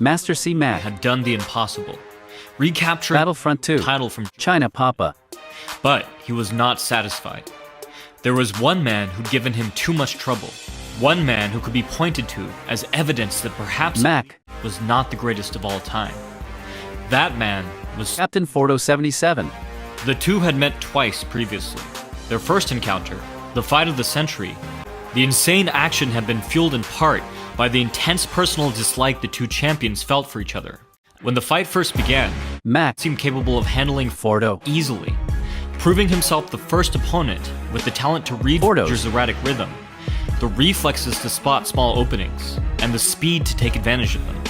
Master C Mac had done the impossible, recapturing Battlefront 2 the title from China Papa. But he was not satisfied. There was one man who'd given him too much trouble. One man who could be pointed to as evidence that perhaps Mac was not the greatest of all time. That man was Captain Fordo 77. The two had met twice previously. Their first encounter, the fight of the century, the insane action had been fueled in part by the intense personal dislike the two champions felt for each other. When the fight first began, Mac seemed capable of handling Fordo easily, proving himself the first opponent with the talent to read Fordo's erratic rhythm, the reflexes to spot small openings, and the speed to take advantage of them.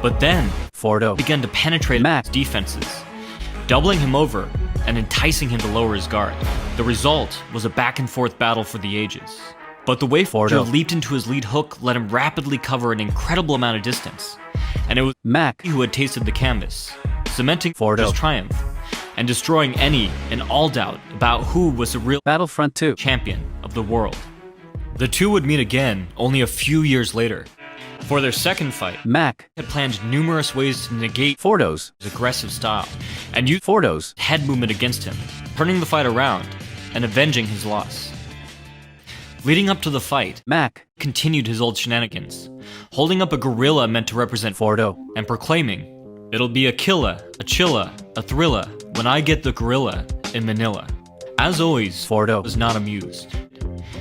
But then, Fordo began to penetrate Mac's defenses, doubling him over and enticing him to lower his guard. The result was a back-and-forth battle for the ages. But the way Fordo leaped into his lead hook let him rapidly cover an incredible amount of distance, and it was Mac who had tasted the canvas, cementing Fordo's triumph, and destroying any and all doubt about who was the real Battlefront 2 champion of the world. The two would meet again only a few years later. For their second fight, Mac had planned numerous ways to negate Fordo's aggressive style, and used Fordo's head movement against him, turning the fight around and avenging his loss. Leading up to the fight, Mac continued his old shenanigans, holding up a gorilla meant to represent Fordo and proclaiming, "It'll be a killa, a chilla, a thrilla when I get the gorilla in Manila." As always, Fordo was not amused.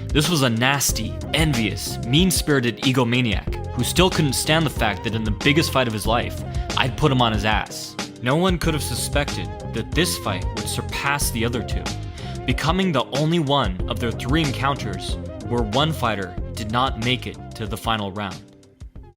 This was a nasty, envious, mean-spirited egomaniac who still couldn't stand the fact that in the biggest fight of his life, I'd put him on his ass. No one could have suspected that this fight would surpass the other two, becoming the only one of their three encounters where one fighter did not make it to the final round.